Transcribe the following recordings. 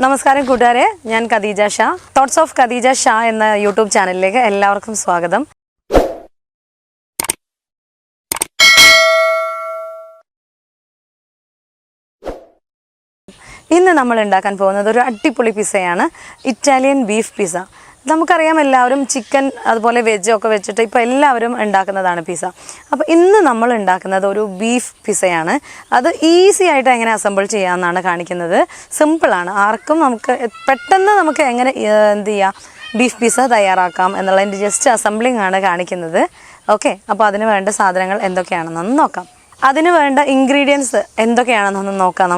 നമസ്കാരം കൂട്ടുകാരെ, ഞാൻ ഖദീജ ഷാ. തോട്ട്സ് ഓഫ് ഖദീജ ഷാ എന്ന യൂട്യൂബ് ചാനലിലേക്ക് എല്ലാവർക്കും സ്വാഗതം. ഇന്ന് നമ്മൾ ഉണ്ടാക്കാൻ പോകുന്നത് ഒരു അടിപൊളി പിസ്സയാണ്, ഇറ്റാലിയൻ ബീഫ് പിസ്സ. നമുക്കറിയാം, എല്ലാവരും ചിക്കൻ അതുപോലെ വെജൊക്കെ വെച്ചിട്ട് ഇപ്പോൾ എല്ലാവരും ഉണ്ടാക്കുന്നതാണ് പിസ്സ. അപ്പോൾ ഇന്ന് നമ്മൾ ഉണ്ടാക്കുന്നത് ഒരു ബീഫ് പിസ്സയാണ്. അത് ഈസി ആയിട്ട് എങ്ങനെ അസംബിൾ ചെയ്യാമെന്നാണ് കാണിക്കുന്നത്. സിമ്പിളാണ്, ആർക്കും പെട്ടെന്ന് നമുക്ക് എങ്ങനെ എന്ത് ചെയ്യാം, ബീഫ് പിസ്സ തയ്യാറാക്കാം എന്നുള്ളതിൻ്റെ ജസ്റ്റ് അസംബ്ലിംഗ് ആണ് കാണിക്കുന്നത്. ഓക്കെ, അപ്പോൾ അതിന് വേണ്ട സാധനങ്ങൾ എന്തൊക്കെയാണെന്നൊന്ന് നോക്കാം. അതിന് വേണ്ട ഇൻഗ്രീഡിയൻസ് എന്തൊക്കെയാണെന്നൊന്ന് നോക്കാം.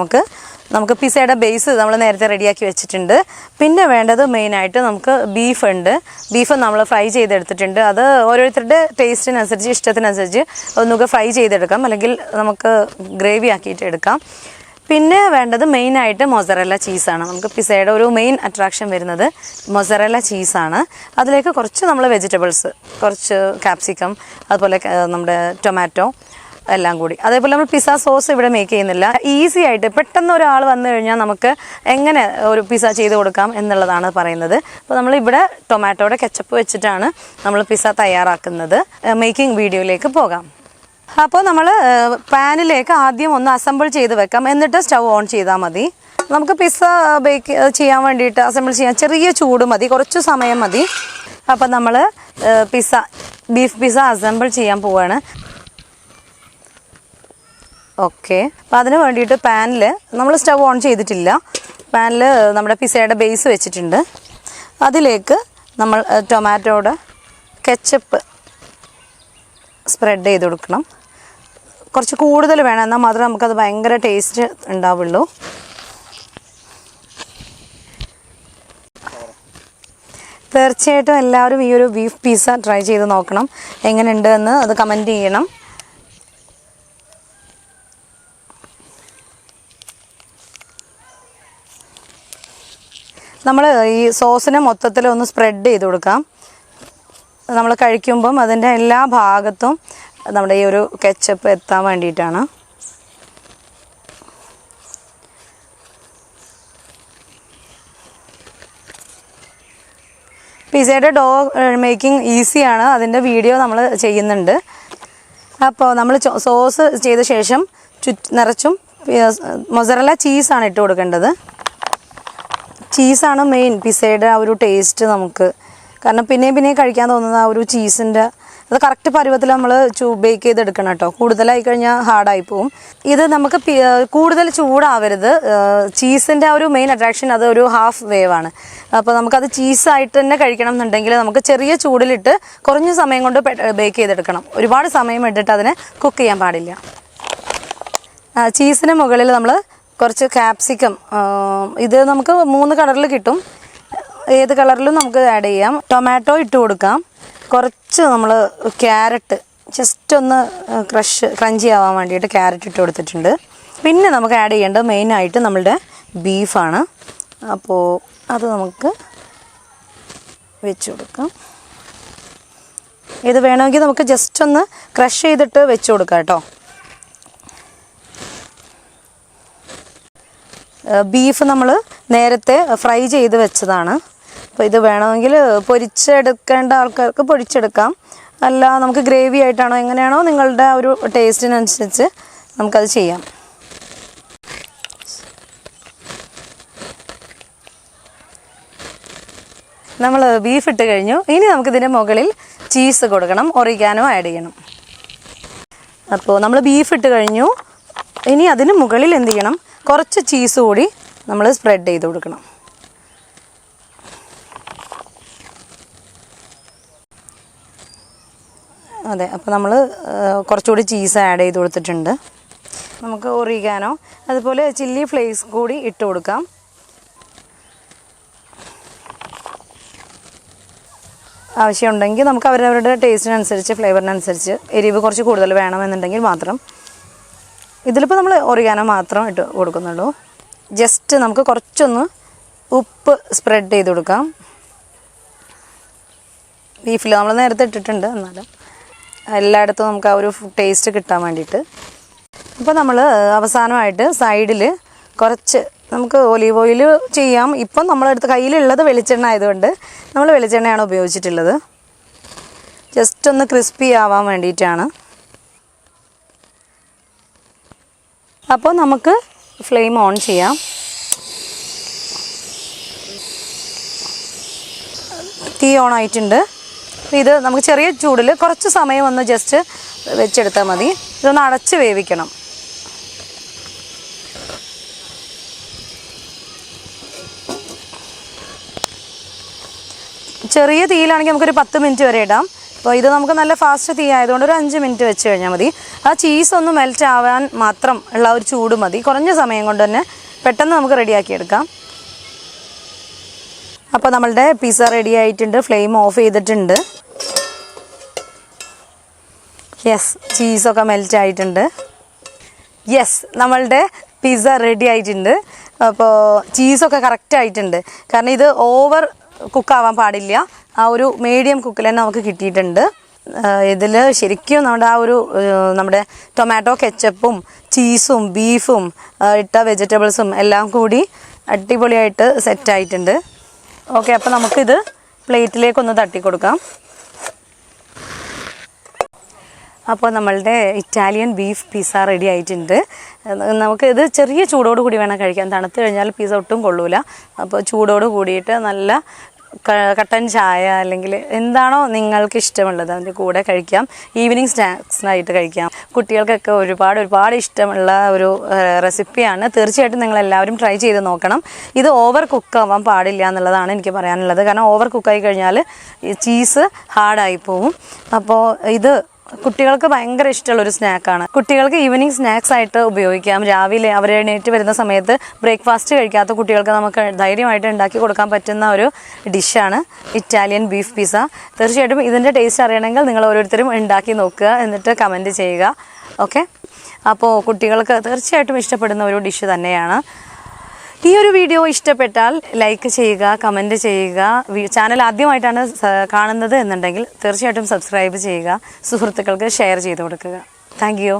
നമുക്ക് പിസ്സയുടെ ബേസ് നമ്മൾ നേരത്തെ റെഡിയാക്കി വെച്ചിട്ടുണ്ട്. പിന്നെ വേണ്ടത് മെയിനായിട്ട് നമുക്ക് ബീഫ് നമ്മൾ ഫ്രൈ ചെയ്തെടുത്തിട്ടുണ്ട്. അത് ഓരോരുത്തരുടെ ടേസ്റ്റിനനുസരിച്ച്, ഇഷ്ടത്തിനനുസരിച്ച് ഒന്നുകൂടെ ഫ്രൈ ചെയ്തെടുക്കാം, അല്ലെങ്കിൽ നമുക്ക് ഗ്രേവി ആക്കിയിട്ട് എടുക്കാം. പിന്നെ വേണ്ടത് മെയിനായിട്ട് മൊസറല്ല ചീസാണ്. നമുക്ക് പിസ്സയുടെ ഒരു മെയിൻ അട്രാക്ഷൻ വരുന്നത് മൊസറല്ല ചീസാണ്. അതിലേക്ക് കുറച്ച് നമ്മൾ വെജിറ്റബിൾസ്, കുറച്ച് ക്യാപ്സിക്കം, അതുപോലെ നമ്മുടെ ടൊമാറ്റോ എല്ലാം കൂടി. അതേപോലെ നമ്മൾ പിസ്സ സോസ് ഇവിടെ മേക്ക് ചെയ്യുന്നില്ല. ഈസി ആയിട്ട് പെട്ടെന്ന് ഒരാൾ വന്നു കഴിഞ്ഞാൽ നമുക്ക് എങ്ങനെ ഒരു പിസ്സ ചെയ്ത് കൊടുക്കാം എന്നുള്ളതാണ് പറയുന്നത്. അപ്പോൾ നമ്മളിവിടെ ടൊമാറ്റോയുടെ കെച്ചപ്പ് വെച്ചിട്ടാണ് നമ്മൾ പിസ്സ തയ്യാറാക്കുന്നത്. മേക്കിംഗ് വീഡിയോയിലേക്ക് പോകാം. അപ്പോൾ നമ്മൾ പാനിലേക്ക് ആദ്യം ഒന്ന് അസംബിൾ ചെയ്ത് വെക്കാം, എന്നിട്ട് സ്റ്റൗ ഓൺ ചെയ്താൽ മതി. നമുക്ക് പിസ്സ ബേക്ക് ചെയ്യാൻ വേണ്ടിയിട്ട് അസംബിൾ ചെയ്യാൻ ചെറിയ ചൂട് മതി, കുറച്ച് സമയം മതി. അപ്പോൾ നമ്മൾ ബീഫ് പിസ്സ അസംബിൾ ചെയ്യാൻ പോവുകയാണ്. ഓക്കെ, അപ്പോൾ അതിന് വേണ്ടിയിട്ട് പാനിൽ നമ്മൾ സ്റ്റൗ ഓൺ ചെയ്തിട്ടില്ല. പാനിൽ നമ്മുടെ പിസ്സയുടെ ബേസ് വെച്ചിട്ടുണ്ട്. അതിലേക്ക് നമ്മൾ ടൊമാറ്റോയുടെ കെച്ചപ്പ് സ്പ്രെഡ് ചെയ്ത് കൊടുക്കണം. കുറച്ച് കൂടുതൽ വേണം, എന്നാൽ മാത്രമേ നമുക്കത് ഭയങ്കര ടേസ്റ്റ് ഉണ്ടാവുള്ളൂ. തീർച്ചയായിട്ടും എല്ലാവരും ഈ ഒരു ബീഫ് പിസ്സ ട്രൈ ചെയ്ത് നോക്കണം. എങ്ങനെയുണ്ട് എന്ന് അത് കമൻറ്റ് ചെയ്യണം. നമ്മൾ ഈ സോസിനെ മൊത്തത്തിൽ ഒന്ന് സ്പ്രെഡ് ചെയ്ത് കൊടുക്കാം. നമ്മൾ കഴിക്കുമ്പം അതിൻ്റെ എല്ലാ ഭാഗത്തും നമ്മുടെ ഈ ഒരു കെച്ചപ്പ് എത്താൻ വേണ്ടിയിട്ടാണ്. പിസ്സയുടെ ഡോ മേക്കിംഗ് ഈസിയാണ്, അതിൻ്റെ വീഡിയോ നമ്മൾ ചെയ്യുന്നുണ്ട്. അപ്പോൾ നമ്മൾ സോസ് ചെയ്ത ശേഷം നിറച്ചും മൊസറല്ല ചീസാണ് ഇട്ട് കൊടുക്കേണ്ടത്. ചീസാണ് മെയിൻ പിസ്സയുടെ ആ ഒരു ടേസ്റ്റ് നമുക്ക്. കാരണം പിന്നെയും കഴിക്കാൻ തോന്നുന്ന ആ ഒരു ചീസിൻ്റെ അത് കറക്റ്റ് പരുവത്തിൽ നമ്മൾ ബേക്ക് ചെയ്തെടുക്കണം കേട്ടോ. കൂടുതലായി കഴിഞ്ഞാൽ ഹാർഡായി പോവും. ഇത് നമുക്ക് കൂടുതൽ ചൂടാവരുത്. ചീസിൻ്റെ ആ ഒരു മെയിൻ അട്രാക്ഷൻ അത് ഒരു ഹാഫ് വേവാണ്. അപ്പോൾ നമുക്കത് ചീസായിട്ട് തന്നെ കഴിക്കണം എന്നുണ്ടെങ്കിൽ നമുക്ക് ചെറിയ ചൂടിലിട്ട് കുറഞ്ഞ സമയം കൊണ്ട് ബേക്ക് ചെയ്തെടുക്കണം. ഒരുപാട് സമയം ഇട്ടിട്ട് അതിനെ കുക്ക് ചെയ്യാൻ പാടില്ല. ചീസിന് മുകളിൽ നമ്മൾ കുറച്ച് ക്യാപ്സിക്കം, ഇത് നമുക്ക് 3 കളറിൽ കിട്ടും, ഏത് കളറിലും നമുക്ക് ആഡ് ചെയ്യാം. ടൊമാറ്റോ ഇട്ട് കൊടുക്കാം. കുറച്ച് നമ്മൾ ക്യാരറ്റ് ജസ്റ്റ് ഒന്ന് ക്രഞ്ചി ആവാൻ വേണ്ടിയിട്ട് ക്യാരറ്റ് ഇട്ട് കൊടുത്തിട്ടുണ്ട്. പിന്നെ നമുക്ക് ആഡ് ചെയ്യേണ്ടത് മെയിനായിട്ട് നമ്മളുടെ ബീഫാണ്. അപ്പോൾ അത് നമുക്ക് വെച്ച് കൊടുക്കാം. ഇത് വേണമെങ്കിൽ നമുക്ക് ജസ്റ്റ് ഒന്ന് ക്രഷ് ചെയ്തിട്ട് വെച്ച് കൊടുക്കാം കേട്ടോ. ബീഫ് നമ്മൾ നേരത്തെ ഫ്രൈ ചെയ്ത് വെച്ചതാണ്. അപ്പോൾ ഇത് വേണമെങ്കിൽ പൊരിച്ചെടുക്കേണ്ട ആൾക്കാർക്ക് പൊരിച്ചെടുക്കാം, അല്ല നമുക്ക് ഗ്രേവി ആയിട്ടാണോ എങ്ങനെയാണോ നിങ്ങളുടെ ആ ഒരു ടേസ്റ്റിനനുസരിച്ച് നമുക്കത് ചെയ്യാം. നമ്മൾ ബീഫ് ഇട്ട് കഴിഞ്ഞു. ഇനി നമുക്കിതിൻ്റെ മുകളിൽ ചീസ് കൊടുക്കണം, ഒറിഗാനോ ആഡ് ചെയ്യണം. അപ്പോൾ നമ്മൾ ബീഫ് ഇട്ട് കഴിഞ്ഞു. ഇനി അതിന് മുകളിൽ എന്ത് ചെയ്യണം, കുറച്ച് ചീസ് കൂടി നമ്മൾ സ്പ്രെഡ് ചെയ്ത് കൊടുക്കണം. അതെ, അപ്പോൾ നമ്മൾ കുറച്ചുകൂടി ചീസ് ആഡ് ചെയ്ത് കൊടുത്തിട്ടുണ്ട്. നമുക്ക് ഒറിഗാനോ അതുപോലെ ചില്ലി ഫ്ലേക്സ് കൂടി ഇട്ട് കൊടുക്കാം. ആവശ്യമുണ്ടെങ്കിൽ നമുക്ക് അവരവരുടെ ടേസ്റ്റിനനുസരിച്ച്, ഫ്ലേവറിനനുസരിച്ച് എരിവ് കുറച്ച് കൂടുതൽ വേണമെന്നുണ്ടെങ്കിൽ മാത്രം. ഇതിലിപ്പോൾ നമ്മൾ ഒറിഗാനോ മാത്രം ഇട്ട് കൊടുക്കുന്നുള്ളൂ. ജസ്റ്റ് നമുക്ക് കുറച്ചൊന്ന് ഉപ്പ് സ്പ്രെഡ് ചെയ്ത് കൊടുക്കാം. ബീഫിൽ നമ്മൾ നേരത്തെ ഇട്ടിട്ടുണ്ട്, എന്നാലും എല്ലായിടത്തും നമുക്ക് ആ ഒരു ടേസ്റ്റ് കിട്ടാൻ വേണ്ടിയിട്ട്. അപ്പോൾ നമ്മൾ അവസാനമായിട്ട് സൈഡിൽ കുറച്ച് നമുക്ക് ഒലീവ് ഓയിൽ ചെയ്യാം. ഇപ്പം നമ്മളെടുത്ത് കയ്യിലുള്ളത് വെളിച്ചെണ്ണ ആയതുകൊണ്ട് നമ്മൾ വെളിച്ചെണ്ണയാണ് ഉപയോഗിച്ചിട്ടുള്ളത്. ജസ്റ്റ് ഒന്ന് ക്രിസ്പി ആവാൻ വേണ്ടിയിട്ടാണ്. അപ്പോൾ നമുക്ക് ഫ്ലെയിം ഓൺ ചെയ്യാം. തീ ഓൺ ആയിട്ടുണ്ട്. ഇത് നമുക്ക് ചെറിയ ചൂടിൽ കുറച്ച് സമയം ഒന്ന് ജസ്റ്റ് വെച്ചെടുത്താൽ മതി. ഇതൊന്ന് അടച്ച് വേവിക്കണം. ചെറിയ തീയിലാണെങ്കിൽ നമുക്കൊരു 10 മിനിറ്റ് വരെ ഇടാം. അപ്പോൾ ഇത് നമുക്ക് നല്ല ഫാസ്റ്റ് തീ ആയതുകൊണ്ട് ഒരു 5 മിനിറ്റ് വെച്ച് കഴിഞ്ഞാൽ മതി. ആ ചീസ് ഒന്ന് മെൽറ്റ് ആവാൻ മാത്രം ഉള്ള ഒരു ചൂട് മതി. കുറഞ്ഞ സമയം കൊണ്ട് തന്നെ പെട്ടെന്ന് നമുക്ക് റെഡിയാക്കി എടുക്കാം. അപ്പോൾ നമ്മളുടെ പിസ്സ റെഡി ആയിട്ടുണ്ട്. ഫ്ലെയിം ഓഫ് ചെയ്തിട്ടുണ്ട്. യെസ്, ചീസൊക്കെ മെൽറ്റ് ആയിട്ടുണ്ട്. യെസ്, നമ്മളുടെ പിസ്സ റെഡി ആയിട്ടുണ്ട്. അപ്പോൾ ചീസൊക്കെ കറക്റ്റ് ആയിട്ടുണ്ട്. കാരണം ഇത് ഓവർ കുക്കാവാൻ പാടില്ല. ആ ഒരു മീഡിയം കുക്കിൽ തന്നെ നമുക്ക് കിട്ടിയിട്ടുണ്ട്. ഇതിൽ ശരിക്കും നമ്മുടെ ടൊമാറ്റോ കെച്ചപ്പും ചീസും ബീഫും ഇട്ട വെജിറ്റബിൾസും എല്ലാം കൂടി അടിപൊളിയായിട്ട് സെറ്റായിട്ടുണ്ട്. ഓക്കെ, അപ്പോൾ നമുക്കിത് പ്ലേറ്റിലേക്കൊന്ന് തട്ടിക്കൊടുക്കാം. അപ്പോൾ നമ്മളുടെ ഇറ്റാലിയൻ ബീഫ് പിസ്സ റെഡി ആയിട്ടുണ്ട്. നമുക്കിത് ചെറിയ ചൂടോട് കൂടി വേണം കഴിക്കാൻ. തണുത്ത് കഴിഞ്ഞാൽ പിസ്സ ഒട്ടും കൊള്ളൂല. അപ്പോൾ ചൂടോട് കൂടിയിട്ട് നല്ല കട്ടൻ ചായ അല്ലെങ്കിൽ എന്താണോ നിങ്ങൾക്ക് ഇഷ്ടമുള്ളത് അതിൻ്റെ കൂടെ കഴിക്കാം. ഈവനിങ് സ്നാക്സിനായിട്ട് കഴിക്കാം. കുട്ടികൾക്കൊക്കെ ഒരുപാട് ഇഷ്ടമുള്ള ഒരു റെസിപ്പിയാണ്. തീർച്ചയായിട്ടും നിങ്ങളെല്ലാവരും ട്രൈ ചെയ്ത് നോക്കണം. ഇത് ഓവർ കുക്കാവാൻ പാടില്ല എന്നുള്ളതാണ് എനിക്ക് പറയാനുള്ളത്. കാരണം ഓവർ കുക്കായി കഴിഞ്ഞാൽ ചീസ് ഹാർഡായി പോവും. അപ്പോൾ ഇത് കുട്ടികൾക്ക് ഭയങ്കര ഇഷ്ടമുള്ളൊരു സ്നാക്കാണ്. കുട്ടികൾക്ക് ഈവനിങ് സ്നാക്സ് ആയിട്ട് ഉപയോഗിക്കാം. രാവിലെ അവർ എണീറ്റ് വരുന്ന സമയത്ത് ബ്രേക്ക്ഫാസ്റ്റ് കഴിക്കാത്ത കുട്ടികൾക്ക് നമുക്ക് ധൈര്യമായിട്ട് ഉണ്ടാക്കി കൊടുക്കാൻ പറ്റുന്ന ഒരു ഡിഷാണ് ഇറ്റാലിയൻ ബീഫ് പിസ്സ. തീർച്ചയായിട്ടും ഇതിൻ്റെ ടേസ്റ്റ് അറിയണമെങ്കിൽ നിങ്ങൾ ഓരോരുത്തരും ഉണ്ടാക്കി നോക്കുക, എന്നിട്ട് കമൻറ്റ് ചെയ്യുക. ഓക്കെ, അപ്പോൾ കുട്ടികൾക്ക് തീർച്ചയായിട്ടും ഇഷ്ടപ്പെടുന്ന ഒരു ഡിഷ് തന്നെയാണ്. ഈ ഒരു വീഡിയോ ഇഷ്ടപ്പെട്ടാൽ ലൈക്ക് ചെയ്യുക, കമൻറ്റ് ചെയ്യുക. ചാനൽ ആദ്യമായിട്ടാണ് കാണുന്നത് എന്നുണ്ടെങ്കിൽ തീർച്ചയായിട്ടും സബ്സ്ക്രൈബ് ചെയ്യുക. സുഹൃത്തുക്കൾക്ക് ഷെയർ ചെയ്ത് കൊടുക്കുക. Thank you.